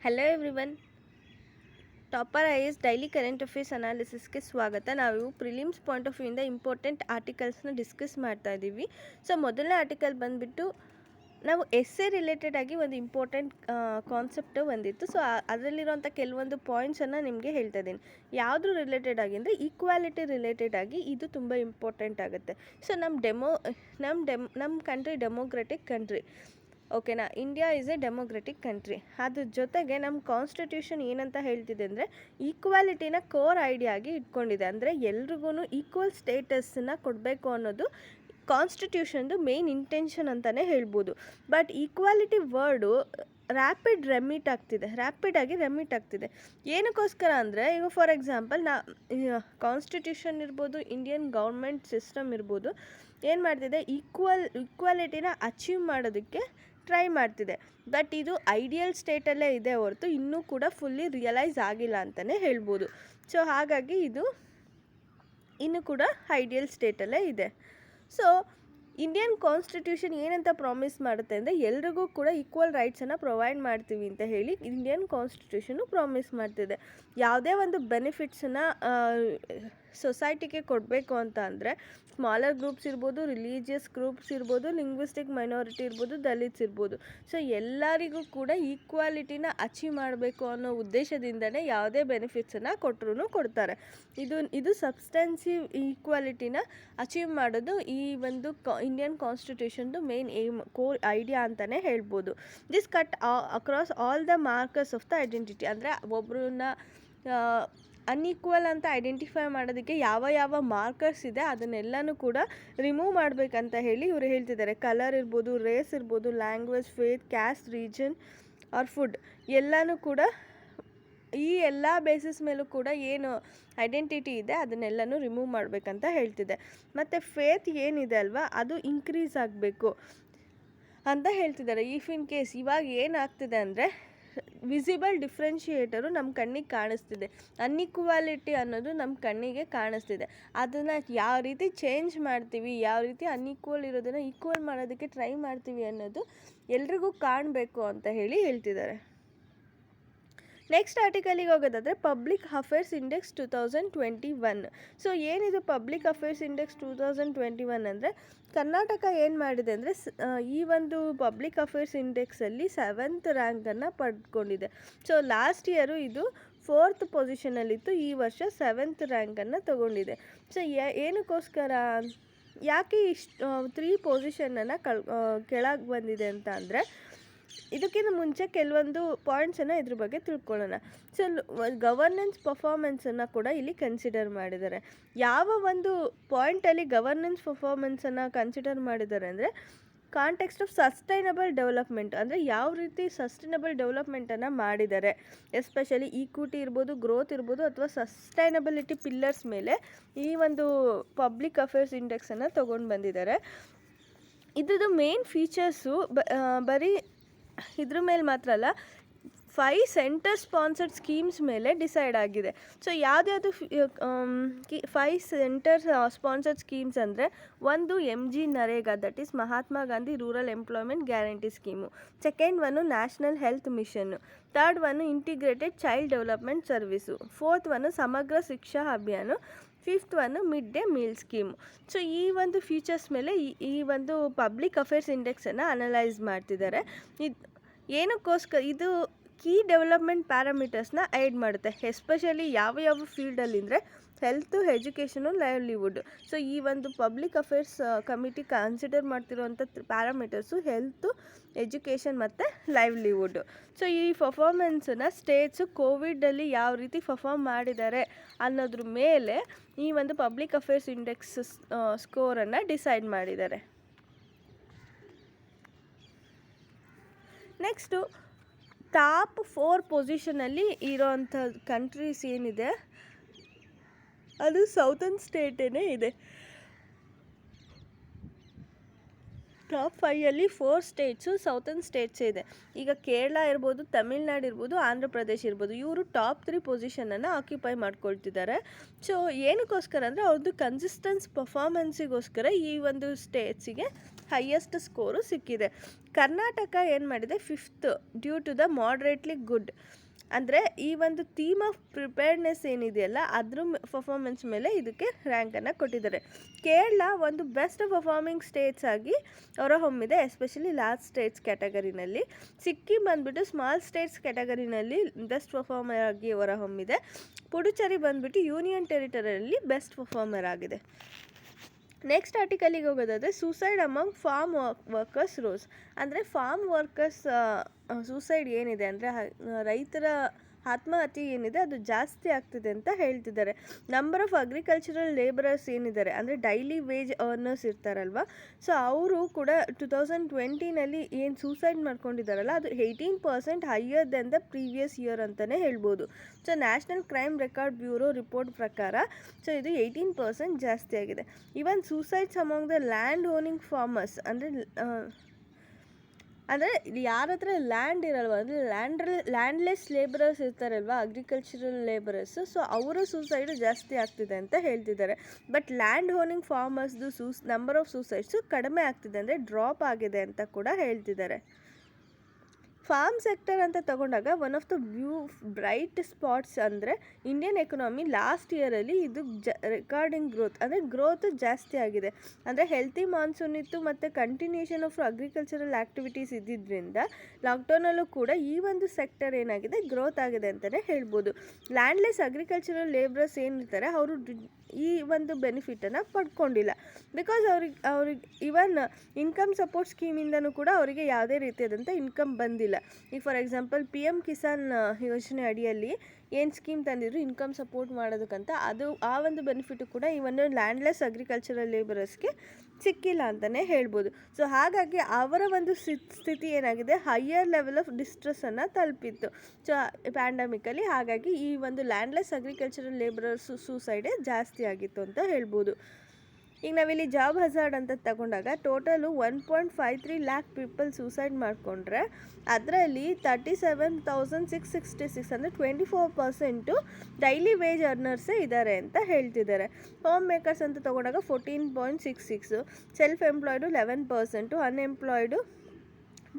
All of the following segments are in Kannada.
Hello everyone, topper IAS daily current affairs ಅನಾಲಿಸಿಸ್ಗೆ ಸ್ವಾಗತ. ನಾವು ಪ್ರಿಲಿಮ್ಸ್ ಪಾಯಿಂಟ್ ಆಫ್ ವ್ಯೂಯಿಂದ ಇಂಪಾರ್ಟೆಂಟ್ ಆರ್ಟಿಕಲ್ಸ್ನ ಡಿಸ್ಕಸ್ ಮಾಡ್ತಾ ಇದ್ದೀವಿ. ಸೊ ಮೊದಲನೇ ಆರ್ಟಿಕಲ್ ಬಂದುಬಿಟ್ಟು ನಾವು ಎಸ್ಸೆ ರಿಲೇಟೆಡ್ ಆಗಿ ಒಂದು ಇಂಪಾರ್ಟೆಂಟ್ ಕಾನ್ಸೆಪ್ಟ್ ಬಂದಿತ್ತು. ಸೊ ಅದರಲ್ಲಿರುವಂಥ ಕೆಲವೊಂದು ಪಾಯಿಂಟ್ಸನ್ನು ನಿಮಗೆ ಹೇಳ್ತಾ ಇದ್ದೀನಿ. ಯಾವುದು ರಿಲೇಟೆಡ್ ಆಗಿ ಅಂದರೆ ಈಕ್ವಾಲಿಟಿ ರಿಲೇಟೆಡ್ ಆಗಿ ಇದು ತುಂಬ ಇಂಪಾರ್ಟೆಂಟ್ ಆಗುತ್ತೆ. ಸೊ ನಮ್ಮ ಕಂಟ್ರಿ ಡೆಮೋಕ್ರೆಟಿಕ್ ಕಂಟ್ರಿ, ಓಕೆನಾ. India is A democratic country. ಅದ್ರ ಜೊತೆಗೆ ನಮ್ಮ ಕಾನ್ಸ್ಟಿಟ್ಯೂಷನ್ ಏನಂತ ಹೇಳ್ತಿದೆ ಅಂದರೆ ಈಕ್ವಾಲಿಟಿನ ಕೋರ್ ಐಡಿಯಾ ಆಗಿ ಇಟ್ಕೊಂಡಿದೆ. ಅಂದರೆ ಎಲ್ರಿಗೂ ಈಕ್ವಲ್ ಸ್ಟೇಟಸ್ನ ಕೊಡಬೇಕು ಅನ್ನೋದು ಕಾನ್ಸ್ಟಿಟ್ಯೂಷನ್ದು ಮೇನ್ ಇಂಟೆನ್ಷನ್ ಅಂತಲೇ ಹೇಳ್ಬೋದು. ಬಟ್ ಈಕ್ವಾಲಿಟಿ ವರ್ಡು ರ್ಯಾಪಿಡಾಗಿ ರೆಮಿಟ್ ಆಗ್ತಿದೆ. ಏನಕ್ಕೋಸ್ಕರ ಅಂದರೆ ಈಗ ಫಾರ್ ಎಕ್ಸಾಂಪಲ್ ಕಾನ್ಸ್ಟಿಟ್ಯೂಷನ್ ಇರ್ಬೋದು, ಇಂಡಿಯನ್ ಗೌರ್ಮೆಂಟ್ ಸಿಸ್ಟಮ್ ಇರ್ಬೋದು, ಏನು ಮಾಡ್ತಿದೆ, ಈಕ್ವಾಲಿಟಿನ ಅಚೀವ್ ಮಾಡೋದಕ್ಕೆ ಟ್ರೈ ಮಾಡ್ತಿದೆ. ಬಟ್ ಇದು ಐಡಿಯಲ್ ಸ್ಟೇಟಲ್ಲೇ ಇದೆ ಹೊರತು ಇನ್ನೂ ಕೂಡ ಫುಲ್ಲಿ ರಿಯಲೈಸ್ ಆಗಿಲ್ಲ ಅಂತಲೇ ಹೇಳ್ಬೋದು. ಸೊ ಹಾಗಾಗಿ ಇದು ಇನ್ನೂ ಕೂಡ ಐಡಿಯಲ್ ಸ್ಟೇಟಲ್ಲೇ ಇದೆ. ಸೊ ಇಂಡಿಯನ್ ಕಾನ್ಸ್ಟಿಟ್ಯೂಷನ್ ಏನಂತ ಪ್ರಾಮಿಸ್ ಮಾಡುತ್ತೆ ಅಂದರೆ ಎಲ್ರಿಗೂ ಕೂಡ ಈಕ್ವಲ್ ರೈಟ್ಸನ್ನು ಪ್ರೊವೈಡ್ ಮಾಡ್ತೀವಿ ಅಂತ ಹೇಳಿ ಇಂಡಿಯನ್ ಕಾನ್ಸ್ಟಿಟ್ಯೂಷನು ಪ್ರಾಮಿಸ್ ಮಾಡ್ತಿದೆ. ಯಾವುದೇ ಒಂದು ಬೆನಿಫಿಟ್ಸನ್ನು ಸೊಸೈಟಿಗೆ ಕೊಡಬೇಕು ಅಂತ ಅಂದರೆ ಸ್ಮಾಲರ್ ಗ್ರೂಪ್ಸ್ ಇರ್ಬೋದು, ರಿಲೀಜಿಯಸ್ ಗ್ರೂಪ್ಸ್ ಇರ್ಬೋದು, ಲಿಂಗ್ವಿಸ್ಟಿಕ್ ಮೈನಾರಿಟಿ ಇರ್ಬೋದು, ದಲಿತ್ಸ್ ಇರ್ಬೋದು, ಸೊ ಎಲ್ಲರಿಗೂ ಕೂಡ ಈಕ್ವಾಲಿಟಿನ ಅಚೀವ್ ಮಾಡಬೇಕು ಅನ್ನೋ ಉದ್ದೇಶದಿಂದನೇ ಯಾವುದೇ ಬೆನಿಫಿಟ್ಸನ್ನು ಕೊಡ್ತಾರೆ. ಇದು ಸಬ್ಸ್ಟೆನ್ಸಿವ್ ಈಕ್ವಾಲಿಟಿನ ಅಚೀವ್ ಮಾಡೋದು ಈ ಒಂದು ಇಂಡಿಯನ್ ಕಾನ್ಸ್ಟಿಟ್ಯೂಷನ್ದು ಮೇನ್ ಏಮ್, ಕೋರ್ ಐಡಿಯಾ ಅಂತಲೇ ಹೇಳ್ಬೋದು. This cut across all the markers of the identity. ಅಂದರೆ ಒಬ್ಬರನ್ನ ಅನ್ಈಕ್ವಲ್ ಅಂತ ಐಡೆಂಟಿಫೈ ಮಾಡೋದಕ್ಕೆ ಯಾವ ಮಾರ್ಕರ್ಸ್ ಇದೆ ಅದನ್ನೆಲ್ಲನೂ ಕೂಡ ರಿಮೂವ್ ಮಾಡಬೇಕಂತ ಹೇಳಿ ಇವರು ಹೇಳ್ತಿದ್ದಾರೆ. ಕಲರ್ ಇರ್ಬೋದು, ರೇಸ್ ಇರ್ಬೋದು, language, faith, caste, region or food ಎಲ್ಲನೂ ಕೂಡ ಈ ಎಲ್ಲ ಬೇಸಿಸ್ ಮೇಲೂ ಕೂಡ ಏನು ಐಡೆಂಟಿಟಿ ಇದೆ ಅದನ್ನೆಲ್ಲನೂ ರಿಮೂವ್ ಮಾಡಬೇಕಂತ ಹೇಳ್ತಿದೆ. ಮತ್ತು ಫೇತ್ ಏನಿದೆ ಅಲ್ವಾ ಅದು ಇನ್ಕ್ರೀಸ್ ಆಗಬೇಕು ಅಂತ ಹೇಳ್ತಿದ್ದಾರೆ. ಇಫ್ ಇನ್ ಕೇಸ್ ಇವಾಗ ಏನಾಗ್ತಿದೆ ಅಂದರೆ ವಿಸಿಬಲ್ ಡಿಫ್ರೆನ್ಷಿಯೇಟರು ನಮ್ಮ ಕಣ್ಣಿಗೆ ಕಾಣಿಸ್ತಿದೆ, ಅನ್ಈಕ್ವಾಲಿಟಿ ಅನ್ನೋದು ನಮ್ಮ ಕಣ್ಣಿಗೆ ಕಾಣಿಸ್ತಿದೆ. ಅದನ್ನು ಯಾವ ರೀತಿ ಚೇಂಜ್ ಮಾಡ್ತೀವಿ, ಯಾವ ರೀತಿ ಅನ್ಈಕ್ವಲ್ ಇರೋದನ್ನು ಈಕ್ವಲ್ ಮಾಡೋದಕ್ಕೆ ಟ್ರೈ ಮಾಡ್ತೀವಿ ಅನ್ನೋದು ಎಲ್ರಿಗೂ ಕಾಣಬೇಕು ಅಂತ ಹೇಳಿ ಹೇಳ್ತಿದ್ದಾರೆ. ನೆಕ್ಸ್ಟ್ ಆರ್ಟಿಕಲಿಗೆ ಹೋಗೋದಾದರೆ ಪಬ್ಲಿಕ್ ಅಫೇರ್ಸ್ ಇಂಡೆಕ್ಸ್ 2021. ಸೊ ಏನಿದು ಪಬ್ಲಿಕ್ ಅಫೇರ್ಸ್ ಇಂಡೆಕ್ಸ್ 2021 ಅಂದರೆ ಕರ್ನಾಟಕ ಏನು ಮಾಡಿದೆ ಅಂದರೆ ಈ ಒಂದು ಪಬ್ಲಿಕ್ ಅಫೇರ್ಸ್ ಇಂಡೆಕ್ಸಲ್ಲಿ 7th ರ್ಯಾಂಕನ್ನು ಪಡ್ಕೊಂಡಿದೆ. ಸೊ ಲಾಸ್ಟ್ ಇಯರು ಇದು 4th ಪೊಸಿಷನಲ್ಲಿತ್ತು, ಈ ವರ್ಷ 7th ರ್ಯಾಂಕನ್ನು ತಗೊಂಡಿದೆ. ಸೊ ಏನಕ್ಕೋಸ್ಕರ, ಯಾಕೆ ಇಷ್ಟು 3 ಪೊಸಿಷನನ್ನು ಕೆಳಗೆ ಬಂದಿದೆ ಅಂತ ಅಂದರೆ ಇದಕ್ಕಿಂತ ಮುಂಚೆ ಕೆಲವೊಂದು ಪಾಯಿಂಟ್ಸನ್ನು ಇದ್ರ ಬಗ್ಗೆ ತಿಳ್ಕೊಳ್ಳೋಣ. ಸೊ ಗವರ್ನೆನ್ಸ್ ಪರ್ಫಾರ್ಮೆನ್ಸನ್ನು ಕೂಡ ಇಲ್ಲಿ ಕನ್ಸಿಡರ್ ಮಾಡಿದ್ದಾರೆ. ಯಾವ ಒಂದು ಪಾಯಿಂಟಲ್ಲಿ ಗವರ್ನೆನ್ಸ್ ಪರ್ಫಾರ್ಮೆನ್ಸನ್ನು ಕನ್ಸಿಡರ್ ಮಾಡಿದ್ದಾರೆ ಅಂದರೆ ಕಾಂಟೆಕ್ಸ್ಟ್ ಆಫ್ ಸಸ್ಟೈನಬಲ್ ಡೆವಲಪ್ಮೆಂಟ್, ಅಂದರೆ ಯಾವ ರೀತಿ ಸಸ್ಟೈನಬಲ್ ಡೆವಲಪ್ಮೆಂಟನ್ನು ಮಾಡಿದ್ದಾರೆ, ಎಸ್ಪೆಷಲಿ ಈಕ್ವಿಟಿ ಇರ್ಬೋದು, ಗ್ರೋತ್ ಇರ್ಬೋದು, ಅಥವಾ ಸಸ್ಟೈನಬಿಲಿಟಿ ಪಿಲ್ಲರ್ಸ್ ಮೇಲೆ ಈ ಒಂದು ಪಬ್ಲಿಕ್ ಅಫೇರ್ಸ್ ಇಂಡೆಕ್ಸನ್ನು ತೊಗೊಂಡು ಬಂದಿದ್ದಾರೆ. ಇದ್ರದ್ದು ಮೇನ್ ಫೀಚರ್ಸು ಬರೀ ಇದ್ರ ಮೇಲೆ ಮಾತ್ರ ಅಲ್ಲ, 5 ಸೆಂಟರ್ ಸ್ಪಾನ್ಸರ್ಡ್ ಸ್ಕೀಮ್ಸ್ ಮೇಲೆ ಡಿಸೈಡ್ ಆಗಿದೆ. ಸೊ ಯಾವ್ದು 5 ಸೆಂಟರ್ ಸ್ಪಾನ್ಸರ್ಡ್ ಸ್ಕೀಮ್ಸ್ ಅಂದರೆ ಒಂದು MG NREGA, that is Mahatma Gandhi rural employment guarantee scheme. Second one national health machine. Third one integrated child development service. Fourth one ಸಮಗ್ರ ಶಿಕ್ಷಾ ಅಭಿಯಾನ. 5th one mid day meal scheme. So ಈ ಒಂದು ಫೀಚರ್ಸ್ ಮೇಲೆ ಈ ಒಂದು ಪಬ್ಲಿಕ್ ಅಫೇರ್ಸ್ ಇಂಡೆಕ್ಸನ್ನು ಅನಲೈಸ್ ಮಾಡ್ತಿದ್ದಾರೆ. ಏನಕ್ಕೋಸ್ಕರ ಇದು ಕೀ ಡೆವಲಪ್ಮೆಂಟ್ ಪ್ಯಾರಾಮೀಟರ್ಸ್ನ ಆ್ಯಡ್ ಮಾಡುತ್ತೆ, ಎಸ್ಪೆಷಲಿ ಯಾವ ಫೀಲ್ಡಲ್ಲಿ ಅಂದರೆ ಹೆಲ್ತು, ಎಜುಕೇಷನು, ಲೈವ್ಲಿಹುಡ್. ಸೊ ಈ ಒಂದು ಪಬ್ಲಿಕ್ ಅಫೇರ್ಸ್ ಕಮಿಟಿ ಕನ್ಸಿಡರ್ ಮಾಡ್ತಿರೋವಂಥ ಪ್ಯಾರಾಮೀಟರ್ಸು ಹೆಲ್ತು, ಎಜುಕೇಷನ್ ಮತ್ತು ಲೈವ್ಲಿಹುಡ್. ಸೊ ಈ ಪರ್ಫಾರ್ಮೆನ್ಸನ್ನು ಸ್ಟೇಟ್ಸು ಕೋವಿಡಲ್ಲಿ ಯಾವ ರೀತಿ ಪರ್ಫಾರ್ಮ್ ಮಾಡಿದ್ದಾರೆ ಅನ್ನೋದ್ರ ಮೇಲೆ ಈ ಒಂದು ಪಬ್ಲಿಕ್ ಅಫೇರ್ಸ್ ಇಂಡೆಕ್ಸ್ ಸ್ಕೋರನ್ನು ಡಿಸೈಡ್ ಮಾಡಿದ್ದಾರೆ. ನೆಕ್ಸ್ಟು ಟಾಪ್ 4 ಪೊಸಿಷನಲ್ಲಿ ಇರೋವಂಥ ಕಂಟ್ರೀಸ್ ಏನಿದೆ ಅದು ಸೌತರ್ನ್ ಸ್ಟೇಟೇ ಇದೆ. ಟಾಪ್ 5ಅಲ್ಲಿ 4 ಸ್ಟೇಟ್ಸು ಸೌತರ್ನ್ ಸ್ಟೇಟ್ಸೇ ಇದೆ. ಈಗ ಕೇರಳ ಇರ್ಬೋದು, ತಮಿಳ್ನಾಡು ಇರ್ಬೋದು, ಆಂಧ್ರ ಪ್ರದೇಶ್ ಇರ್ಬೋದು, ಇವರು ಟಾಪ್ 3 ಪೊಸಿಷನನ್ನು ಆಕ್ಯುಪೈ ಮಾಡ್ಕೊಳ್ತಿದ್ದಾರೆ. ಸೊ ಏನಕ್ಕೋಸ್ಕರ ಅಂದರೆ ಅವ್ರದ್ದು ಕನ್ಸಿಸ್ಟೆನ್ಸ್ ಪರ್ಫಾರ್ಮೆನ್ಸಿಗೋಸ್ಕರ ಈ ಒಂದು ಸ್ಟೇಟ್ಸಿಗೆ ಹೈಯೆಸ್ಟ್ ಸ್ಕೋರು ಸಿಕ್ಕಿದೆ. ಕರ್ನಾಟಕ ಏನು ಮಾಡಿದೆ 5th due to the moderately good. ಅಂದರೆ ಈ ಒಂದು ಥೀಮ್ ಆಫ್ ಪ್ರಿಪೇರ್ಡ್ನೆಸ್ ಏನಿದೆಯಲ್ಲ ಅದ್ರ ಪರ್ಫಾರ್ಮೆನ್ಸ್ ಮೇಲೆ ಇದಕ್ಕೆ ರ್ಯಾಂಕನ್ನು ಕೊಟ್ಟಿದ್ದಾರೆ. ಕೇರಳ ಒಂದು ಬೆಸ್ಟ್ ಪರ್ಫಾರ್ಮಿಂಗ್ ಸ್ಟೇಟ್ಸ್ ಆಗಿ ಹೊರಹೊಮ್ಮಿದೆ, ಎಸ್ಪೆಷಲಿ ಲಾರ್ಜ್ ಸ್ಟೇಟ್ಸ್ ಕ್ಯಾಟಗರಿನಲ್ಲಿ. ಸಿಕ್ಕಿಂ ಬಂದುಬಿಟ್ಟು ಸ್ಮಾಲ್ ಸ್ಟೇಟ್ಸ್ ಕ್ಯಾಟಗರಿನಲ್ಲಿ ಬೆಸ್ಟ್ ಪರ್ಫಾರ್ಮರ್ ಆಗಿ ಹೊರಹೊಮ್ಮಿದೆ. ಪುಡುಚೇರಿ ಬಂದುಬಿಟ್ಟು ಯೂನಿಯನ್ ಟೆರಿಟರಿಯಲ್ಲಿ ಬೆಸ್ಟ್ ಪರ್ಫಾರ್ಮರ್ ಆಗಿದೆ. ನೆಕ್ಸ್ಟ್ ಆರ್ಟಿಕಲಿಗೆ ಹೋಗೋದಾದರೆ suicide among farm workers rose. ಅಂದರೆ ಫಾರ್ಮ್ ವರ್ಕರ್ಸ್ ಸೂಸೈಡ್ ಏನಿದೆ ಅಂದರೆ ರೈತರ ಆತ್ಮಹತ್ಯೆ ಏನಿದೆ ಅದು ಜಾಸ್ತಿ ಆಗ್ತಿದೆ ಅಂತ ಹೇಳ್ತಿದ್ದಾರೆ. ನಂಬರ್ ಆಫ್ ಅಗ್ರಿಕಲ್ಚರಲ್ ಲೇಬರರ್ಸ್ ಏನಿದ್ದಾರೆ ಅಂದರೆ ಡೈಲಿ ವೇಜ್ ಅರ್ನರ್ಸ್ ಇರ್ತಾರಲ್ವ, ಸೊ ಅವರು ಕೂಡ 2020ನಲ್ಲಿ ಏನು ಸೂಸೈಡ್ ಮಾಡ್ಕೊಂಡಿದ್ದಾರಲ್ಲ ಅದು 18% higher than the previous year ಅಂತಲೇ ಹೇಳ್ಬೋದು. So national crime record bureau report ಪ್ರಕಾರ ಸೊ ಇದು 18% ಜಾಸ್ತಿ ಆಗಿದೆ. Even suicides among the land owning farmers ಅಂದರೆ ಯಾರ ಹತ್ರ ಲ್ಯಾಂಡ್ ಇರಲ್ವ ಅಂದರೆ ಲ್ಯಾಂಡ್ಲೆಸ್ ಲೇಬರರ್ಸ್ ಇರ್ತಾರಲ್ವ, ಅಗ್ರಿಕಲ್ಚರಲ್ ಲೇಬರರ್ಸ್, ಸೊ ಅವರ ಸೂಸೈಡು ಜಾಸ್ತಿ ಆಗ್ತಿದೆ ಅಂತ ಹೇಳ್ತಿದ್ದಾರೆ. ಬಟ್ ಲ್ಯಾಂಡ್ ಓನಿಂಗ್ ಫಾರ್ಮರ್ಸ್ದು ನಂಬರ್ ಆಫ್ ಸೂಸೈಡ್ಸು ಕಡಿಮೆ ಆಗ್ತಿದೆ ಅಂದರೆ ಡ್ರಾಪ್ ಆಗಿದೆ ಅಂತ ಕೂಡ ಹೇಳ್ತಿದ್ದಾರೆ. ಫಾರ್ಮ್ ಸೆಕ್ಟರ್ ಅಂತ ತಗೊಂಡಾಗ one of the bright spots ಅಂದರೆ ಇಂಡಿಯನ್ ಎಕನಾಮಿ ಲಾಸ್ಟ್ ಇಯರಲ್ಲಿ ಇದು ರೆಕಾರ್ಡಿಂಗ್ ಗ್ರೋತ್ ಅಂದರೆ ಗ್ರೋತ್ ಜಾಸ್ತಿ ಆಗಿದೆ. ಅಂದರೆ ಹೆಲ್ತಿ ಮಾನ್ಸೂನ್ ಇತ್ತು ಮತ್ತು ಕಂಟಿನ್ಯೂಷನ್ ಆಫ್ ಅಗ್ರಿಕಲ್ಚರಲ್ ಆ್ಯಕ್ಟಿವಿಟೀಸ್ ಇದ್ದಿದ್ದರಿಂದ ಲಾಕ್ಡೌನಲ್ಲೂ ಕೂಡ ಈ ಒಂದು ಸೆಕ್ಟರ್ ಏನಾಗಿದೆ ಗ್ರೋತ್ ಆಗಿದೆ ಅಂತಲೇ ಹೇಳ್ಬೋದು. ಲ್ಯಾಂಡ್ಲೆಸ್ ಅಗ್ರಿಕಲ್ಚರಲ್ ಲೇಬರರ್ಸ್ ಏನಿರ್ತಾರೆ ಅವರು ಈ ಒಂದು ಬೆನಿಫಿಟನ್ನು ಪಡ್ಕೊಂಡಿಲ್ಲ. ಬಿಕಾಸ್ ಅವ್ರಿಗೆ ಇವನ್ ಇನ್ಕಮ್ ಸಪೋರ್ಟ್ ಸ್ಕೀಮಿಂದನೂ ಕೂಡ ಅವರಿಗೆ ಯಾವುದೇ ರೀತಿಯಾದಂಥ ಇನ್ಕಮ್ ಬಂದಿಲ್ಲ. ಈಗ ಫಾರ್ ಎಕ್ಸಾಂಪಲ್ PM ಕಿಸಾನ್ ಯೋಜನೆ ಅಡಿಯಲ್ಲಿ ಏನು ಸ್ಕೀಮ್ ತಂದಿದ್ರು ಇನ್ಕಮ್ ಸಪೋರ್ಟ್ ಮಾಡೋದಕ್ಕಂತ, ಅದು ಆ ಒಂದು ಬೆನಿಫಿಟು ಕೂಡ ಈ ಒಂದು ಲ್ಯಾಂಡ್ಲೆಸ್ ಅಗ್ರಿಕಲ್ಚರಲ್ ಲೇಬರರ್ಸ್ಗೆ ಸಿಕ್ಕಿಲ್ಲ ಅಂತಲೇ ಹೇಳ್ಬೋದು. ಸೊ ಹಾಗಾಗಿ ಅವರ ಒಂದು ಸ್ಥಿತಿ ಏನಾಗಿದೆ ಹೈಯರ್ ಲೆವೆಲ್ ಆಫ್ ಡಿಸ್ಟ್ರೆಸ್ಸನ್ನು ತಲುಪಿತ್ತು ಸೊ ಪ್ಯಾಂಡಮಿಕಲ್ಲಿ. ಹಾಗಾಗಿ ಈ ಒಂದು ಲ್ಯಾಂಡ್ಲೆಸ್ ಅಗ್ರಿಕಲ್ಚರಲ್ ಲೇಬರರ್ಸ್ ಸೂಸೈಡೇ ಜಾಸ್ತಿ ಆಗಿತ್ತು ಅಂತ ಹೇಳ್ಬೋದು. ಈಗ ನಾವಿಲ್ಲಿ ಜಾಬ್ ಹಜಾರ್ಡ್ ಅಂತ ತಗೊಂಡಾಗ ಟೋಟಲು 1.53 ಲ್ಯಾಕ್ ಪೀಪಲ್ ಸೂಸೈಡ್ ಮಾಡಿಕೊಂಡ್ರೆ ಅದರಲ್ಲಿ 37,666 ಅಂದರೆ 24% ಡೈಲಿ ವೇಜ್ ಅರ್ನರ್ಸೇ ಇದ್ದಾರೆ ಅಂತ ಹೇಳ್ತಿದ್ದಾರೆ. ಹೋಮ್ ಮೇಕರ್ಸ್ ಅಂತ ತಗೊಂಡಾಗ 14.66, self employed 11%, unemployed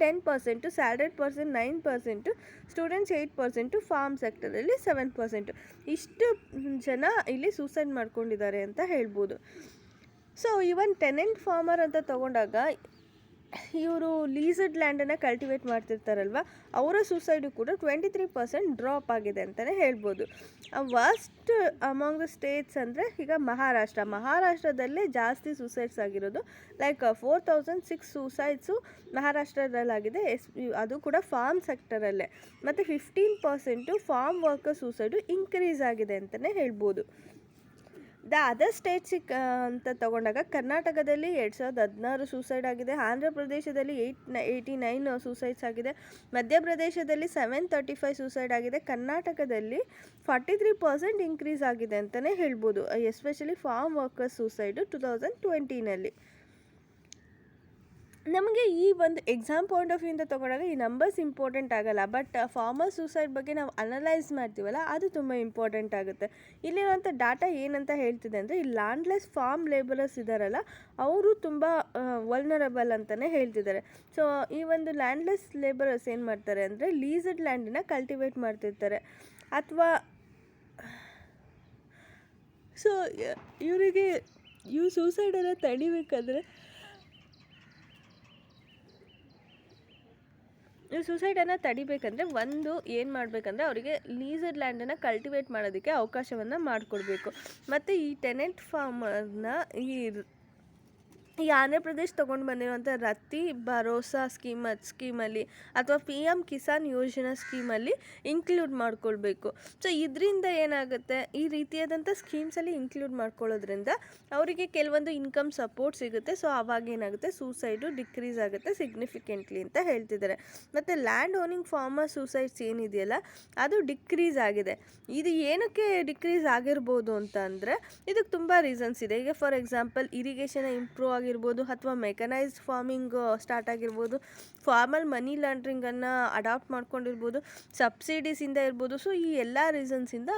10%, salaried person 9%, students 8%, farm ಸೆಕ್ಟರಲ್ಲಿ 7%. ಇಷ್ಟು ಜನ ಇಲ್ಲಿ ಸೂಸೈಡ್ ಮಾಡ್ಕೊಂಡಿದ್ದಾರೆ ಅಂತ ಹೇಳ್ಬೋದು. ಸೊ ಇವನ್ ಟೆನೆಂಟ್ ಫಾರ್ಮರ್ ಅಂತ ತಗೊಂಡಾಗ ಇವರು ಲೀಸಡ್ ಲ್ಯಾಂಡನ್ನು ಕಲ್ಟಿವೇಟ್ ಮಾಡ್ತಿರ್ತಾರಲ್ವ ಅವರ ಸೂಸೈಡು ಕೂಡ 23% ಡ್ರಾಪ್ ಆಗಿದೆ ಅಂತಲೇ ಹೇಳ್ಬೋದು. ವರ್ಸ್ಟ್ ಅಮಾಂಗ್ ದ ಸ್ಟೇಟ್ಸ್ ಅಂದರೆ ಈಗ ಮಹಾರಾಷ್ಟ್ರದಲ್ಲೇ ಜಾಸ್ತಿ ಸೂಸೈಡ್ಸ್ ಆಗಿರೋದು. ಲೈಕ್ 4,006 ಸೂಸೈಡ್ಸು ಮಹಾರಾಷ್ಟ್ರದಲ್ಲಾಗಿದೆ, ಅದು ಕೂಡ ಫಾರ್ಮ್ ಸೆಕ್ಟರಲ್ಲೇ. ಮತ್ತು 15% ಫಾರ್ಮ್ ವರ್ಕರ್ ಸೂಸೈಡು ಇನ್ಕ್ರೀಸ್ ಆಗಿದೆ ಅಂತಲೇ ಹೇಳ್ಬೋದು. ದ ಅದರ್ ಸ್ಟೇಟ್ಸಿಗೆ ಅಂತ ತಗೊಂಡಾಗ ಕರ್ನಾಟಕದಲ್ಲಿ 2016 ಸೂಸೈಡ್ ಆಗಿದೆ, ಆಂಧ್ರ ಪ್ರದೇಶದಲ್ಲಿ 89 ಸೂಸೈಡ್ಸ್ ಆಗಿದೆ, ಮಧ್ಯಪ್ರದೇಶದಲ್ಲಿ 735 ಸೂಸೈಡ್ ಆಗಿದೆ, ಕರ್ನಾಟಕದಲ್ಲಿ 43% ಇನ್ಕ್ರೀಸ್ ಆಗಿದೆ ಅಂತಲೇ ಹೇಳ್ಬೋದು, ಎಸ್ಪೆಷಲಿ ಫಾರ್ಮ್ ವರ್ಕರ್ಸ್ ಸೂಸೈಡು 2020ನಲ್ಲಿ. ನಮಗೆ ಈ ಒಂದು ಎಕ್ಸಾಮ್ ಪಾಯಿಂಟ್ ಆಫ್ ವ್ಯೂಯಿಂದ ತೊಗೊಂಡಾಗ ಈ ನಂಬರ್ಸ್ ಇಂಪಾರ್ಟೆಂಟ್ ಆಗಲ್ಲ, ಬಟ್ ಫಾರ್ಮರ್ ಸೂಸೈಡ್ ಬಗ್ಗೆ ನಾವು ಅನಲೈಸ್ ಮಾಡ್ತೀವಲ್ಲ ಅದು ತುಂಬ ಇಂಪಾರ್ಟೆಂಟ್ ಆಗುತ್ತೆ. ಇಲ್ಲಿರುವಂಥ ಡಾಟಾ ಏನಂತ ಹೇಳ್ತಿದೆ ಅಂದರೆ ಈ ಲ್ಯಾಂಡ್ಲೆಸ್ ಫಾರ್ಮ್ ಲೇಬರರ್ಸ್ ಇದ್ದಾರಲ್ಲ ಅವರು ತುಂಬ ವಲ್ನರಬಲ್ ಅಂತಲೇ ಹೇಳ್ತಿದ್ದಾರೆ. ಸೊ ಈ ಒಂದು ಲ್ಯಾಂಡ್ಲೆಸ್ ಲೇಬರರ್ಸ್ ಏನು ಮಾಡ್ತಾರೆ ಅಂದರೆ ಲೀಸಡ್ ಲ್ಯಾಂಡನ್ನ ಕಲ್ಟಿವೇಟ್ ಮಾಡ್ತಿರ್ತಾರೆ ಅಥವಾ ಸೊ ಇವರಿಗೆ ಸೂಸೈಡನ್ನು ತಡಿಬೇಕಂದ್ರೆ ಸೂಸೈಡನ್ನು ತಡಿಬೇಕಂದ್ರೆ ಒಂದು ಏನು ಮಾಡಬೇಕಂದ್ರೆ ಅವರಿಗೆ ಲೀಸಡ್ ಲ್ಯಾಂಡನ್ನು ಕಲ್ಟಿವೇಟ್ ಮಾಡೋದಕ್ಕೆ ಅವಕಾಶವನ್ನು ಮಾಡಿಕೊಡ್ಬೇಕು. ಮತ್ತು ಈ ಟೆನೆಂಟ್ ಫಾರ್ಮರ್ನ ಈ ಆಂಧ್ರ ಪ್ರದೇಶ್ ತೊಗೊಂಡು ಬಂದಿರುವಂಥ ರತ್ತಿ ಭರೋಸಾ ಸ್ಕೀಮಲ್ಲಿ ಅಥವಾ PM ಕಿಸಾನ್ ಯೋಜನಾ ಸ್ಕೀಮಲ್ಲಿ ಇನ್ಕ್ಲೂಡ್ ಮಾಡ್ಕೊಳ್ಬೇಕು. ಸೊ ಇದರಿಂದ ಏನಾಗುತ್ತೆ ಈ ರೀತಿಯಾದಂಥ ಸ್ಕೀಮ್ಸಲ್ಲಿ ಇನ್ಕ್ಲೂಡ್ ಮಾಡ್ಕೊಳ್ಳೋದ್ರಿಂದ ಅವರಿಗೆ ಕೆಲವೊಂದು ಇನ್ಕಮ್ ಸಪೋರ್ಟ್ ಸಿಗುತ್ತೆ. ಸೊ ಆವಾಗ ಏನಾಗುತ್ತೆ ಸೂಸೈಡು ಡಿಕ್ರೀಸ್ ಆಗುತ್ತೆ ಸಿಗ್ನಿಫಿಕೆಂಟ್ಲಿ ಅಂತ ಹೇಳ್ತಿದ್ದಾರೆ. ಮತ್ತು ಲ್ಯಾಂಡ್ ಓನಿಂಗ್ ಫಾರ್ಮರ್ ಸೂಸೈಡ್ಸ್ ಏನಿದೆಯಲ್ಲ ಅದು ಡಿಕ್ರೀಸ್ ಆಗಿದೆ. ಇದು ಏನಕ್ಕೆ ಡಿಕ್ರೀಸ್ ಆಗಿರ್ಬೋದು ಅಂತ ಅಂದರೆ ಇದಕ್ಕೆ ತುಂಬ ರೀಸನ್ಸ್ ಇದೆ. ಈಗ ಫಾರ್ ಎಕ್ಸಾಂಪಲ್ ಇರಿಗೇಷನ್ ಇಂಪ್ರೂವ್ ಆಗಿರ್ಬೋದು ಅಥವಾ ಮೆಕನೈಸ್ಡ್ ಫಾರ್ಮಿಂಗ್ ಸ್ಟಾರ್ಟ್ ಆಗಿರ್ಬೋದು, ಫಾರ್ಮಲ್ ಮನಿ ಲಾಂಡ್ರಿಂಗನ್ನು ಅಡಾಪ್ಟ್ ಮಾಡ್ಕೊಂಡಿರ್ಬೋದು, ಸಬ್ಸಿಡೀಸಿಂದ ಇರ್ಬೋದು. ಸೊ ಈ ಎಲ್ಲ ರೀಸನ್ಸಿಂದ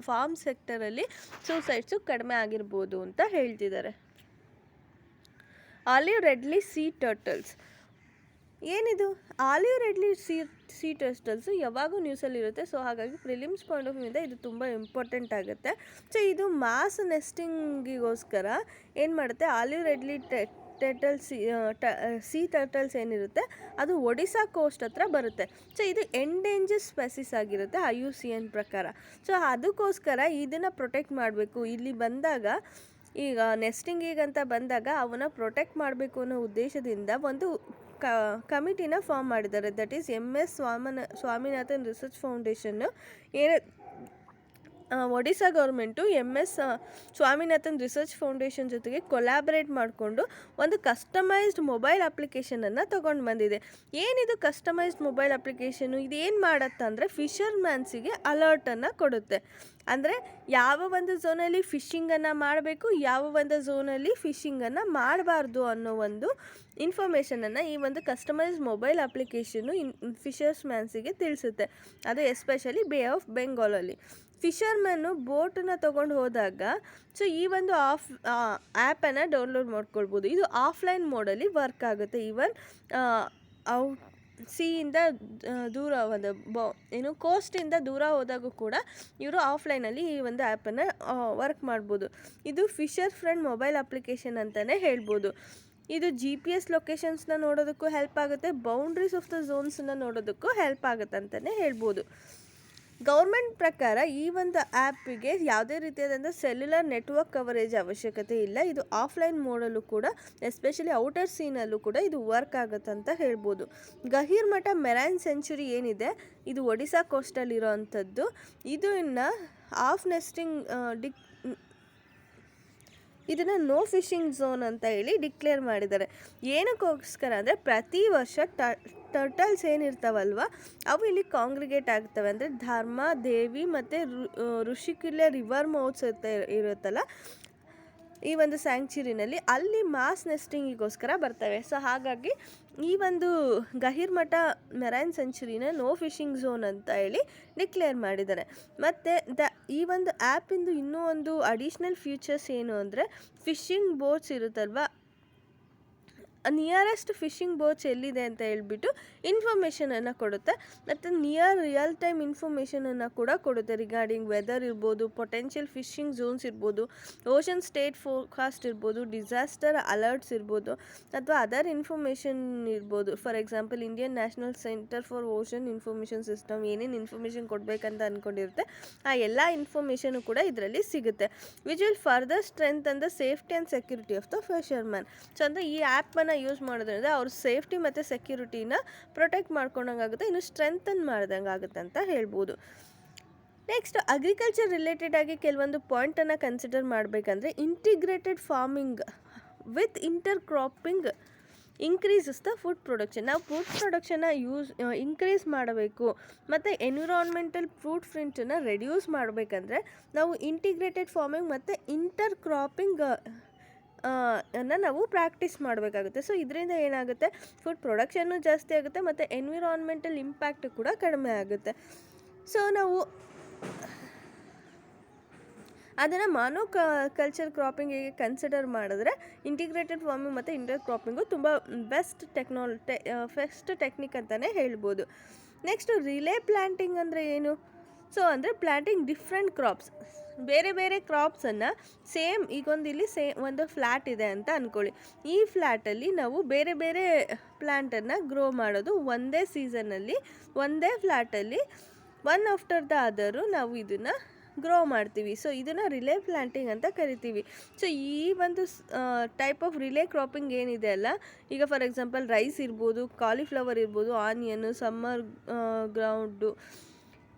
ಫಾರ್ಮ್ ಸೆಕ್ಟರಲ್ಲಿ ಸೂಸೈಡ್ಸು ಕಡಿಮೆ ಆಗಿರ್ಬೋದು ಅಂತ ಹೇಳ್ತಿದ್ದಾರೆ. Olive ridley sea turtles. ಏನಿದು ಆಲಿವ್ ರೆಡ್ಲಿ ಸೀ ಟರ್ಟಲ್ಸು ಯಾವಾಗೂ ನ್ಯೂಸಲ್ಲಿರುತ್ತೆ. ಸೊ ಹಾಗಾಗಿ ಪ್ರಿಲಿಮ್ಸ್ ಪಾಯಿಂಟ್ ಆಫ್ ವ್ಯೂಯಿಂದ ಇದು ತುಂಬ ಇಂಪಾರ್ಟೆಂಟ್ ಆಗುತ್ತೆ. ಸೊ ಇದು ಮಾಸ್ ನೆಸ್ಟಿಂಗಿಗೋಸ್ಕರ ಏನು ಮಾಡುತ್ತೆ, ಆಲಿವ್ ರೆಡ್ಲಿ ಸೀ ಟರ್ಟಲ್ಸ್ ಏನಿರುತ್ತೆ ಅದು ಒಡಿಶಾ ಕೋಸ್ಟ್ ಹತ್ರ ಬರುತ್ತೆ. ಸೊ ಇದು ಎಂಡೇಂಜರ್ ಸ್ಪೆಸಿಸ್ ಆಗಿರುತ್ತೆ IUCN ಪ್ರಕಾರ. ಸೊ ಅದಕ್ಕೋಸ್ಕರ ಇದನ್ನು ಪ್ರೊಟೆಕ್ಟ್ ಮಾಡಬೇಕು. ಇಲ್ಲಿ ಬಂದಾಗ ಈಗ ನೆಸ್ಟಿಂಗಿಗಂತ ಬಂದಾಗ ಅವನ್ನ ಪ್ರೊಟೆಕ್ಟ್ ಮಾಡಬೇಕು ಅನ್ನೋ ಉದ್ದೇಶದಿಂದ ಒಂದು ಕಮಿಟಿನ ಫಾರ್ಮ್ ಮಾಡಿದ್ದಾರೆ. That is MS Swaminathan research foundation. Odisha government MS Swaminathan research foundation ಜೊತೆಗೆ ಕೊಲ್ಯಾಬರೇಟ್ ಮಾಡಿಕೊಂಡು ಒಂದು ಕಸ್ಟಮೈಸ್ಡ್ ಮೊಬೈಲ್ ಅಪ್ಲಿಕೇಶನನ್ನು ತೊಗೊಂಡು ಬಂದಿದೆ. ಏನಿದು ಕಸ್ಟಮೈಸ್ಡ್ ಮೊಬೈಲ್ ಅಪ್ಲಿಕೇಶನು? ಇದು ಏನು ಮಾಡುತ್ತಂದರೆ ಫಿಷರ್ಮ್ಯಾನ್ಸಿಗೆ ಅಲರ್ಟನ್ನು ಕೊಡುತ್ತೆ. ಅಂದರೆ ಯಾವ ಒಂದು ಝೋನಲ್ಲಿ ಫಿಶಿಂಗನ್ನು ಮಾಡಬೇಕು, ಯಾವ ಒಂದು ಝೋನಲ್ಲಿ ಫಿಶಿಂಗನ್ನು ಮಾಡಬಾರ್ದು ಅನ್ನೋ ಒಂದು ಇನ್ಫಾರ್ಮೇಷನನ್ನು ಈ ಒಂದು ಕಸ್ಟಮೈಸ್ಡ್ ಮೊಬೈಲ್ ಅಪ್ಲಿಕೇಶನ್ನು ಫಿಷರ್ಸ್ಮ್ಯಾನ್ಸಿಗೆ ತಿಳಿಸುತ್ತೆ. ಅದು ಎಸ್ಪೆಷಲಿ ಬೇ ಆಫ್ ಬೆಂಗಾಲಲ್ಲಿ ಫಿಷರ್ಮನ್ನು ಬೋಟನ್ನು ತೊಗೊಂಡು ಹೋದಾಗ ಸೊ ಈ ಒಂದು ಆ್ಯಪನ್ನು ಡೌನ್ಲೋಡ್ ಮಾಡ್ಕೊಳ್ಬೋದು. ಇದು ಆಫ್ಲೈನ್ ಮೋಡಲ್ಲಿ ವರ್ಕ್ ಆಗುತ್ತೆ. ಈವನ್ ಸೀಯಿಂದ ದೂರ ಒಂದು ಕೋಸ್ಟಿಂದ ದೂರ ಹೋದಾಗೂ ಕೂಡ ಇವರು ಆಫ್ಲೈನಲ್ಲಿ ಈ ಒಂದು ಆ್ಯಪನ್ನು ವರ್ಕ್ ಮಾಡ್ಬೋದು. ಇದು ಫಿಷರ್ ಫ್ರೆಂಡ್ ಮೊಬೈಲ್ ಅಪ್ಲಿಕೇಶನ್ ಅಂತಲೇ ಹೇಳ್ಬೋದು. ಇದು GPS ಲೊಕೇಶನ್ಸ್ನ ನೋಡೋದಕ್ಕೂ ಹೆಲ್ಪ್ ಆಗುತ್ತೆ, ಬೌಂಡ್ರೀಸ್ ಆಫ್ ದ ಝೋನ್ಸನ್ನ ನೋಡೋದಕ್ಕೂ ಹೆಲ್ಪ್ ಆಗುತ್ತೆ ಅಂತಲೇ ಹೇಳ್ಬೋದು. ಗೌರ್ಮೆಂಟ್ ಪ್ರಕಾರ ಈ ಒಂದು ಆ್ಯಪಿಗೆ ಯಾವುದೇ ರೀತಿಯಾದಂಥ ಸೆಲ್ಯುಲರ್ ನೆಟ್ವರ್ಕ್ ಕವರೇಜ್ ಅವಶ್ಯಕತೆ ಇಲ್ಲ. ಇದು ಆಫ್ಲೈನ್ ಮೋಡಲ್ಲೂ ಕೂಡ ಎಸ್ಪೆಷಲಿ ಔಟರ್ ಸೀನಲ್ಲೂ ಕೂಡ ಇದು ವರ್ಕ್ ಆಗುತ್ತೆ ಅಂತ ಹೇಳ್ಬೋದು. ಗಹೀರ್ಮಠ ಮೆರೈನ್ ಸೆಂಚುರಿ ಏನಿದೆ ಇದು ಒಡಿಶಾ ಕೋಸ್ಟಲ್ಲಿರೋ ಅಂಥದ್ದು. ಇದು ಇನ್ನು ಆಫ್ ನೆಸ್ಟಿಂಗ್ ಇದನ್ನು ನೋ ಫಿಶಿಂಗ್ ಝೋನ್ ಅಂತ ಹೇಳಿ ಡಿಕ್ಲೇರ್ ಮಾಡಿದ್ದಾರೆ. ಏನಕ್ಕೋಸ್ಕರ ಅಂದರೆ ಪ್ರತಿ ವರ್ಷ ಟರ್ಟಲ್ಸ್ ಏನಿರ್ತಾವಲ್ವ ಅವು ಇಲ್ಲಿ ಕಾಂಗ್ರಿಗೇಟ್ ಆಗ್ತವೆ. ಅಂದರೆ ಧರ್ಮ ದೇವಿ ಮತ್ತು ಋಷಿಕುಲ್ಯ ರಿವರ್ ಮೌತ್ಸ್ ಇರುತ್ತಲ್ಲ ಈ ಒಂದು ಸ್ಯಾಂಕ್ಚುರಿನಲ್ಲಿ ಅಲ್ಲಿ ಮಾಸ್ ನೆಸ್ಟಿಂಗಿಗೋಸ್ಕರ ಬರ್ತವೆ. ಸೊ ಹಾಗಾಗಿ ಈ ಒಂದು ಗಹೀರ್ಮಠ ಮೆರೈನ್ ಸೆಂಚುರಿನ ನೋ ಫಿಶಿಂಗ್ ಝೋನ್ ಅಂತ ಹೇಳಿ ಡಿಕ್ಲೇರ್ ಮಾಡಿದ್ದಾರೆ. ಮತ್ತು ಈ ಒಂದು ಆ್ಯಪಿಂದು ಇನ್ನೂ ಒಂದು ಅಡಿಷ್ನಲ್ ಫೀಚರ್ಸ್ ಏನು ಅಂದರೆ ಫಿಶಿಂಗ್ ಬೋಟ್ಸ್ ಇರುತ್ತಲ್ವ, ನಿಯರೆಸ್ಟ್ ಫಿಶಿಂಗ್ ಬೋಟ್ಸ್ ಎಲ್ಲಿದೆ ಅಂತ ಹೇಳ್ಬಿಟ್ಟು ಇನ್ಫಾರ್ಮೇಷನನ್ನು ಕೊಡುತ್ತೆ. ಮತ್ತು ನಿಯರ್ ರಿಯಲ್ ಟೈಮ್ ಇನ್ಫಾರ್ಮೇಷನನ್ನು ಕೂಡ ಕೊಡುತ್ತೆ ರಿಗಾರ್ಡಿಂಗ್ ವೆದರ್ ಇರ್ಬೋದು, ಪೊಟೆನ್ಷಿಯಲ್ ಫಿಶಿಂಗ್ ಝೋನ್ಸ್ ಇರ್ಬೋದು, ಓಷನ್ ಸ್ಟೇಟ್ ಫೋರ್ಕಾಸ್ಟ್ ಇರ್ಬೋದು, ಡಿಸಾಸ್ಟರ್ ಅಲರ್ಟ್ಸ್ ಇರ್ಬೋದು, ಅಥವಾ ಅದರ್ ಇನ್ಫಾರ್ಮೇಷನ್ ಇರ್ಬೋದು. For example Indian national centre for ocean information system ಏನೇನು ಇನ್ಫಾರ್ಮೇಷನ್ ಕೊಡಬೇಕಂತ ಅಂದ್ಕೊಂಡಿರುತ್ತೆ ಆ ಎಲ್ಲ ಇನ್ಫಾರ್ಮೇಷನು ಕೂಡ ಇದರಲ್ಲಿ ಸಿಗುತ್ತೆ. Which will further strength and the safety and security of the fisherman. So ಅಂದರೆ ಈ ಆ್ಯಪನ್ನು ಯೂಸ್ ಮಾಡೋದ್ರಿಂದ ಅವ್ರ ಸೇಫ್ಟಿ ಮತ್ತು ಸೆಕ್ಯೂರಿಟಿನ ಪ್ರೊಟೆಕ್ಟ್ ಮಾಡ್ಕೊಂಡಂಗಾಗುತ್ತೆ, ಇನ್ನು ಸ್ಟ್ರೆಂಥನ್ ಮಾಡ್ದಂಗೆ ಆಗುತ್ತೆ ಅಂತ ಹೇಳ್ಬೋದು. ನೆಕ್ಸ್ಟ್ ಅಗ್ರಿಕಲ್ಚರ್ ರಿಲೇಟೆಡ್ ಆಗಿ ಕೆಲವೊಂದು ಪಾಯಿಂಟನ್ನು ಕನ್ಸಿಡರ್ ಮಾಡಬೇಕಂದ್ರೆ integrated farming with inter cropping increases the food production. ನಾವು ಫುಡ್ ಪ್ರೊಡಕ್ಷನ್ನ ಇನ್ಕ್ರೀಸ್ ಮಾಡಬೇಕು ಮತ್ತು ಎನ್ವಿರಾನ್ಮೆಂಟಲ್ ಫುಡ್ ಪ್ರಿಂಟನ್ನು ರೆಡ್ಯೂಸ್ ಮಾಡಬೇಕಂದ್ರೆ ನಾವು ಇಂಟಿಗ್ರೇಟೆಡ್ ಫಾರ್ಮಿಂಗ್ ಮತ್ತು ಇಂಟರ್ ಕ್ರಾಪಿಂಗ್ ನಾವು ಪ್ರಾಕ್ಟೀಸ್ ಮಾಡಬೇಕಾಗುತ್ತೆ. ಸೊ ಇದರಿಂದ ಏನಾಗುತ್ತೆ, ಫುಡ್ ಪ್ರೊಡಕ್ಷನ್ನು ಜಾಸ್ತಿ ಆಗುತ್ತೆ ಮತ್ತು ಎನ್ವಿರಾನ್ಮೆಂಟಲ್ ಇಂಪ್ಯಾಕ್ಟ್ ಕೂಡ ಕಡಿಮೆ ಆಗುತ್ತೆ. ಸೊ ನಾವು ಅದನ್ನು ಕಲ್ಚರ್ ಕ್ರಾಪಿಂಗಿಗೆ ಕನ್ಸಿಡರ್ ಮಾಡಿದ್ರೆ ಇಂಟಿಗ್ರೇಟೆಡ್ ಫಾರ್ಮಿಂಗ್ ಮತ್ತು ಇಂಟರ್ ಕ್ರಾಪಿಂಗು ತುಂಬ ಬೆಸ್ಟ್ ಟೆಕ್ನಿಕ್ ಅಂತಲೇ ಹೇಳ್ಬೋದು. ನೆಕ್ಸ್ಟು ರಿಲೇ ಪ್ಲ್ಯಾಂಟಿಂಗ್ ಅಂದರೆ ಏನು? ಸೊ ಅಂದರೆ ಪ್ಲ್ಯಾಂಟಿಂಗ್ ಡಿಫ್ರೆಂಟ್ ಕ್ರಾಪ್ಸ್, ಬೇರೆ ಬೇರೆ ಕ್ರಾಪ್ಸನ್ನು ಸೇಮ್ ಇಲ್ಲಿ ಒಂದು ಫ್ಲ್ಯಾಟ್ ಇದೆ ಅಂತ ಅಂದ್ಕೊಳ್ಳಿ. ಈ ಫ್ಲ್ಯಾಟಲ್ಲಿ ನಾವು ಬೇರೆ ಬೇರೆ ಪ್ಲ್ಯಾಂಟನ್ನು ಗ್ರೋ ಮಾಡೋದು ಒಂದೇ ಸೀಸನಲ್ಲಿ ಒಂದೇ ಫ್ಲ್ಯಾಟಲ್ಲಿ ಒನ್ ಆಫ್ಟರ್ ದ ಅದರು ನಾವು ಇದನ್ನು ಗ್ರೋ ಮಾಡ್ತೀವಿ. ಸೊ ಇದನ್ನು ರಿಲೇ ಪ್ಲ್ಯಾಂಟಿಂಗ್ ಅಂತ ಕರಿತೀವಿ. ಸೊ ಈ ಒಂದು ಟೈಪ್ ಆಫ್ ರಿಲೇ ಕ್ರಾಪಿಂಗ್ ಏನಿದೆ ಅಲ್ಲ, ಈಗ ಫಾರ್ ಎಕ್ಸಾಂಪಲ್ ರೈಸ್ ಇರ್ಬೋದು, ಕಾಲಿಫ್ಲವರ್ ಇರ್ಬೋದು, ಆನಿಯನ್ನು, ಸಮ್ಮರ್ ಗ್ರೌಂಡು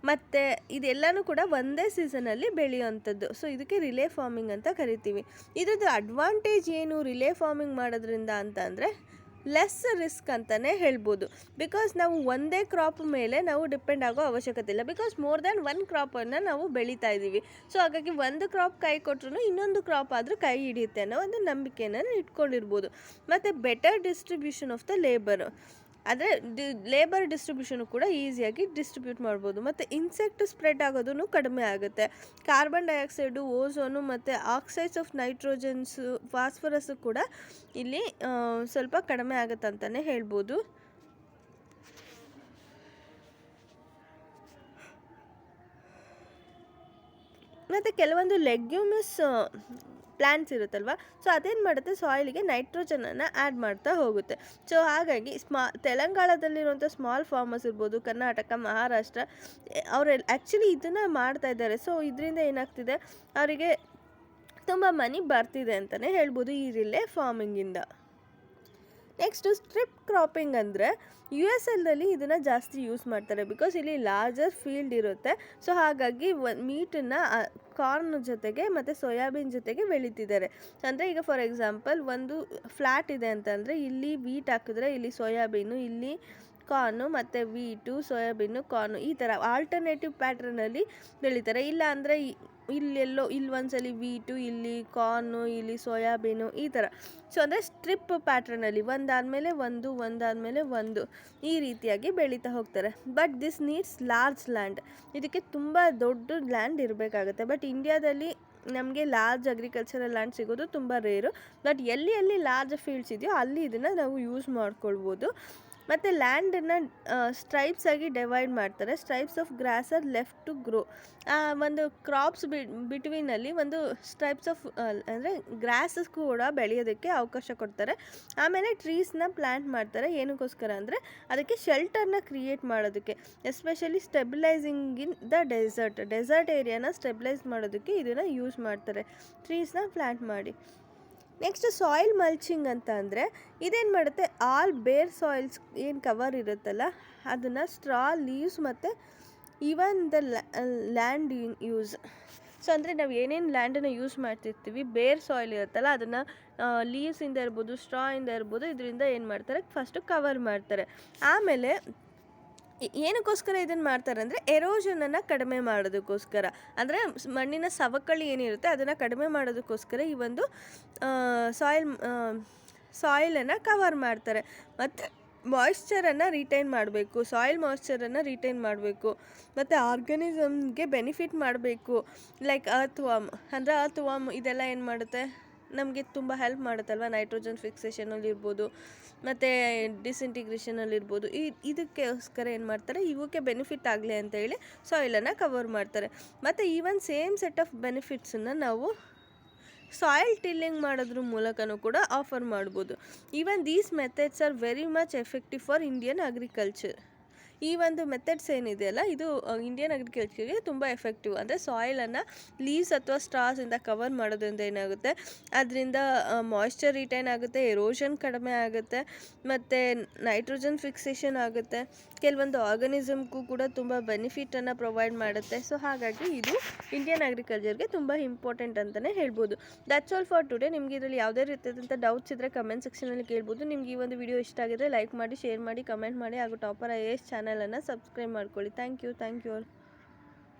ಮತ್ತು ಇದೆಲ್ಲನೂ ಕೂಡ ಒಂದೇ ಸೀಸನಲ್ಲಿ ಬೆಳೆಯುವಂಥದ್ದು. ಸೊ ಇದಕ್ಕೆ ರಿಲೇ ಫಾರ್ಮಿಂಗ್ ಅಂತ ಕರಿತೀವಿ. ಇದ್ರದ್ದು ಅಡ್ವಾಂಟೇಜ್ ಏನು ರಿಲೇ ಫಾರ್ಮಿಂಗ್ ಮಾಡೋದ್ರಿಂದ ಅಂತ ಅಂದರೆ ಲೆಸ್ ರಿಸ್ಕ್ ಅಂತಲೇ ಹೇಳ್ಬೋದು. ಬಿಕಾಸ್ ನಾವು ಒಂದೇ ಕ್ರಾಪ್ ಮೇಲೆ ನಾವು ಡಿಪೆಂಡ್ ಆಗೋ ಅವಶ್ಯಕತೆ ಇಲ್ಲ. ಬಿಕಾಸ್ ಮೋರ್ ದ್ಯಾನ್ ಒನ್ ಕ್ರಾಪನ್ನು ನಾವು ಬೆಳೀತಾ ಇದ್ದೀವಿ. ಸೊ ಹಾಗಾಗಿ ಒಂದು ಕ್ರಾಪ್ ಕೈ ಕೊಟ್ಟರು ಇನ್ನೊಂದು ಕ್ರಾಪ್ ಆದರೂ ಕೈ ಹಿಡಿಯುತ್ತೆ ಅನ್ನೋ ಒಂದು ನಂಬಿಕೆಯನ್ನು ಇಟ್ಕೊಂಡಿರ್ಬೋದು. ಮತ್ತು better distribution of the labour. ಆದರೆ ಲೇಬರ್ ಡಿಸ್ಟ್ರಿಬ್ಯೂಷನು ಕೂಡ ಈಸಿಯಾಗಿ ಡಿಸ್ಟ್ರಿಬ್ಯೂಟ್ ಮಾಡ್ಬೋದು. ಮತ್ತು ಇನ್ಸೆಕ್ಟ್ ಸ್ಪ್ರೆಡ್ ಆಗೋದೂ ಕಡಿಮೆ ಆಗುತ್ತೆ. ಕಾರ್ಬನ್ ಡೈಆಕ್ಸೈಡು, ಓಝೋನು ಮತ್ತು ಆಕ್ಸೈಡ್ಸ್ ಆಫ್ ನೈಟ್ರೋಜನ್ಸು, ಫಾಸ್ಫರಸ್ಸು ಕೂಡ ಇಲ್ಲಿ ಸ್ವಲ್ಪ ಕಡಿಮೆ ಆಗುತ್ತೆ ಅಂತಲೇ ಹೇಳ್ಬೋದು. ಮತ್ತು ಕೆಲವೊಂದು ಲೆಗ್ಯೂಮಸ್ ಪ್ಲ್ಯಾಂಟ್ಸ್ ಇರುತ್ತಲ್ವ, ಸೊ ಅದೇನು ಮಾಡುತ್ತೆ, ಸಾಯಿಲಿಗೆ ನೈಟ್ರೋಜನನ್ನು ಆ್ಯಡ್ ಮಾಡ್ತಾ ಹೋಗುತ್ತೆ. ಸೊ ಹಾಗಾಗಿ ತೆಲಂಗಾಣದಲ್ಲಿರುವಂಥ ಸ್ಮಾಲ್ ಫಾರ್ಮರ್ಸ್ ಇರ್ಬೋದು, ಕರ್ನಾಟಕ, ಮಹಾರಾಷ್ಟ್ರ, ಅವರೆಲ್ಲ ಆ್ಯಕ್ಚುಲಿ ಇದನ್ನು ಮಾಡ್ತಾ ಇದ್ದಾರೆ. ಸೊ ಇದರಿಂದ ಏನಾಗ್ತಿದೆ, ಅವರಿಗೆ ತುಂಬ ಮನಿ ಬರ್ತಿದೆ ಅಂತಲೇ ಹೇಳ್ಬೋದು ಈ ರಿಲೇ ಫಾರ್ಮಿಂಗಿಂದ. ನೆಕ್ಸ್ಟು ಸ್ಟ್ರಿಪ್ ಕ್ರಾಪಿಂಗ್ ಅಂದರೆ US ಇದನ್ನು ಜಾಸ್ತಿ ಯೂಸ್ ಮಾಡ್ತಾರೆ, ಬಿಕಾಸ್ ಇಲ್ಲಿ ಲಾರ್ಜರ್ ಫೀಲ್ಡ್ ಇರುತ್ತೆ. ಸೊ ಹಾಗಾಗಿ ಮೀಟನ್ನು ಕಾರ್ನ್ ಜೊತೆಗೆ ಮತ್ತು ಸೋಯಾಬೀನ್ ಜೊತೆಗೆ ಬೆಳೀತಿದ್ದಾರೆ. ಅಂದರೆ ಈಗ ಫಾರ್ ಎಕ್ಸಾಂಪಲ್ ಒಂದು ಫ್ಲ್ಯಾಟ್ ಇದೆ ಅಂತಂದರೆ ಇಲ್ಲಿ ವೀಟ್ ಹಾಕಿದ್ರೆ ಇಲ್ಲಿ ಸೋಯಾಬೀನು, ಇಲ್ಲಿ ಕಾರ್ನು, ಮತ್ತು ವೀಟು, ಸೋಯಾಬೀನು, ಕಾರ್ನು, ಈ ಥರ ಆಲ್ಟರ್ನೇಟಿವ್ ಪ್ಯಾಟ್ರನಲ್ಲಿ ಬೆಳೀತಾರೆ. ಇಲ್ಲ ಅಂದರೆ ಇಲ್ಲೆಲ್ಲೋ ಇಲ್ಲಿ ಒಂದ್ಸಲಿ ವೀಟು, ಇಲ್ಲಿ ಕಾರ್ನು, ಇಲ್ಲಿ ಸೋಯಾಬೀನು, ಈ ಥರ. ಸೊ ಅಂದರೆ ಸ್ಟ್ರಿಪ್ ಪ್ಯಾಟ್ರನಲ್ಲಿ ಒಂದಾದಮೇಲೆ ಒಂದು ಈ ರೀತಿಯಾಗಿ ಬೆಳೀತಾ ಹೋಗ್ತಾರೆ. But this needs large land. ಇದಕ್ಕೆ ತುಂಬ ದೊಡ್ಡ ಲ್ಯಾಂಡ್ ಇರಬೇಕಾಗುತ್ತೆ. ಬಟ್ ಇಂಡಿಯಾದಲ್ಲಿ ನಮಗೆ ಲಾರ್ಜ್ ಅಗ್ರಿಕಲ್ಚರಲ್ ಲ್ಯಾಂಡ್ ಸಿಗೋದು ತುಂಬ ರೇರು. ಬಟ್ ಎಲ್ಲಿ ಲಾರ್ಜ್ ಫೀಲ್ಡ್ಸ್ ಇದೆಯೋ ಅಲ್ಲಿ ಇದನ್ನು ನಾವು ಯೂಸ್ ಮಾಡ್ಕೊಳ್ಬೋದು. ಮತ್ತು ಲ್ಯಾಂಡನ್ನು ಸ್ಟ್ರೈಪ್ಸ್ ಆಗಿ ಡಿವೈಡ್ ಮಾಡ್ತಾರೆ. Stripes of grass are left to grow. ಒಂದು ಕ್ರಾಪ್ಸ್ ಬಿಟ್ವೀನಲ್ಲಿ ಒಂದು ಸ್ಟ್ರೈಪ್ಸ್ ಆಫ್ ಅಂದರೆ ಗ್ರಾಸಸ್ ಕೂಡ ಬೆಳೆಯೋದಕ್ಕೆ ಅವಕಾಶ ಕೊಡ್ತಾರೆ. ಆಮೇಲೆ ಟ್ರೀಸ್ನ ಪ್ಲ್ಯಾಂಟ್ ಮಾಡ್ತಾರೆ. ಏನಕ್ಕೋಸ್ಕರ ಅಂದರೆ ಅದಕ್ಕೆ ಶೆಲ್ಟರ್ನ ಕ್ರಿಯೇಟ್ ಮಾಡೋದಕ್ಕೆ, especially stabilising in the desert ಏರಿಯಾನ ಸ್ಟೆಬಿಲೈಸ್ ಮಾಡೋದಕ್ಕೆ ಇದನ್ನು ಯೂಸ್ ಮಾಡ್ತಾರೆ, ಟ್ರೀಸ್ನ ಪ್ಲ್ಯಾಂಟ್ ಮಾಡಿ. ನೆಕ್ಸ್ಟ್ ಸಾಯಿಲ್ ಮಲ್ಚಿಂಗ್ ಅಂತ ಅಂದರೆ ಇದೇನು ಮಾಡುತ್ತೆ, ಆಲ್ ಬೇರ್ ಸಾಯಿಲ್ಸ್ ಏನು ಕವರ್ ಇರುತ್ತಲ್ಲ ಅದನ್ನು ಸ್ಟ್ರಾ, ಲೀವ್ಸ್ ಮತ್ತು even the land use. So ಅಂದರೆ ನಾವು ಏನೇನು ಲ್ಯಾಂಡನ್ನು ಯೂಸ್ ಮಾಡ್ತಿರ್ತೀವಿ, ಬೇರ್ ಸಾಯಿಲ್ ಇರುತ್ತಲ್ಲ ಅದನ್ನು ಲೀವ್ಸಿಂದ ಇರ್ಬೋದು, ಸ್ಟ್ರಾಯಿಂದ ಇರ್ಬೋದು, ಇದರಿಂದ ಏನು ಮಾಡ್ತಾರೆ, ಫಸ್ಟು ಕವರ್ ಮಾಡ್ತಾರೆ. ಆಮೇಲೆ ಏನಕ್ಕೋಸ್ಕರ ಇದನ್ನು ಮಾಡ್ತಾರೆ ಅಂದರೆ ಎರೋಷನನ್ನು ಕಡಿಮೆ ಮಾಡೋದಕ್ಕೋಸ್ಕರ, ಅಂದರೆ ಮಣ್ಣಿನ ಸವಕಳಿ ಏನಿರುತ್ತೆ ಅದನ್ನು ಕಡಿಮೆ ಮಾಡೋದಕ್ಕೋಸ್ಕರ ಈ ಒಂದು ಸಾಯಿಲನ್ನು ಕವರ್ ಮಾಡ್ತಾರೆ. ಮತ್ತು ಮಾಯ್ಶ್ಚರನ್ನು ರಿಟೈನ್ ಮಾಡಬೇಕು, ಸಾಯಿಲ್ ಮಾಯ್ಶ್ಚರನ್ನು ರಿಟೈನ್ ಮಾಡಬೇಕು. ಮತ್ತು ಆರ್ಗನಿಸಮ್ಗೆ ಬೆನಿಫಿಟ್ ಮಾಡಬೇಕು. ಲೈಕ್ ಅರ್ತ್ವಾರ್ಮ್, ಅಂದರೆ ಅರ್ತ್ವಾರ್ಮ್ ಇದೆಲ್ಲ ಏನು ಮಾಡುತ್ತೆ, ನಮಗೆ ತುಂಬ ಹೆಲ್ಪ್ ಮಾಡುತ್ತಲ್ವ, ನೈಟ್ರೋಜನ್ ಫಿಕ್ಸೇಷನಲ್ಲಿರ್ಬೋದು ಮತ್ತು ಡಿಸ್ಇಂಟಿಗ್ರೇಷನಲ್ಲಿರ್ಬೋದು. ಇದಕ್ಕೋಸ್ಕರ ಏನು ಮಾಡ್ತಾರೆ, ಇವಕ್ಕೆ ಬೆನಿಫಿಟ್ ಆಗಲಿ ಅಂತ ಹೇಳಿ ಸಾಯಿಲನ್ನು ಕವರ್ ಮಾಡ್ತಾರೆ. ಮತ್ತು ಈವನ್ ಸೇಮ್ ಸೆಟ್ ಆಫ್ ಬೆನಿಫಿಟ್ಸನ್ನು ನಾವು ಸಾಯಿಲ್ ಟಿಲ್ಲಿಂಗ್ ಮಾಡೋದ್ರ ಮೂಲಕನೂ ಕೂಡ ಆಫರ್ ಮಾಡ್ಬೋದು. Even these methods are very much effective for Indian agriculture. ಈ ಒಂದು ಮೆಥಡ್ಸ್ ಏನಿದೆಯಲ್ಲ ಇದು ಇಂಡಿಯನ್ ಅಗ್ರಿಕಲ್ಚರ್ಗೆ ತುಂಬ ಎಫೆಕ್ಟಿವ್. ಅಂದರೆ ಸಾಯಿಲನ್ನು ಲೀವ್ಸ್ ಅಥವಾ ಸ್ಟ್ರಾಸಿಂದ ಕವರ್ ಮಾಡೋದ್ರಿಂದ ಏನಾಗುತ್ತೆ, ಅದರಿಂದ ಮಾಯ್ಶ್ಚರ್ ರಿಟೈನ್ ಆಗುತ್ತೆ, ಎರೋಷನ್ ಕಡಿಮೆ ಆಗುತ್ತೆ, ಮತ್ತು ನೈಟ್ರೋಜನ್ ಫಿಕ್ಸೇಷನ್ ಆಗುತ್ತೆ, ಕೆಲವೊಂದು ಆರ್ಗನಿಸಮ್ಗೂ ಕೂಡ ತುಂಬ ಬೆನಿಫಿಟನ್ನು ಪ್ರೊವೈಡ್ ಮಾಡುತ್ತೆ. ಸೊ ಹಾಗಾಗಿ ಇದು ಇಂಡಿಯನ್ ಅಗ್ರಿಕಲ್ಚರ್ಗೆ ತುಂಬ ಇಂಪಾರ್ಟೆಂಟ್ ಅಂತಲೇ ಹೇಳ್ಬೋದು. That's all for today. ನಿಮಗೆ ಇದರಲ್ಲಿ ಯಾವುದೇ ರೀತಿಯಾದಂಥ ಡೌಟ್ಸ್ ಇದ್ದರೆ ಕಮೆಂಟ್ ಸೆಕ್ಷನಲ್ಲಿ ಕೇಳ್ಬೋದು. ನಿಮ್ಗೆ ಈ ಒಂದು ವಿಡಿಯೋ ಇಷ್ಟ ಆಗಿದ್ರೆ ಲೈಕ್ ಮಾಡಿ, ಶೇರ್ ಮಾಡಿ, ಕಮೆಂಟ್ ಮಾಡಿ, ಹಾಗೂ ಟಾಪರ್ IAS ಚಾನಲನ್ನು ಸಬ್ಸ್ಕ್ರೈಬ್ ಮಾಡ್ಕೊಳ್ಳಿ. Thank you all.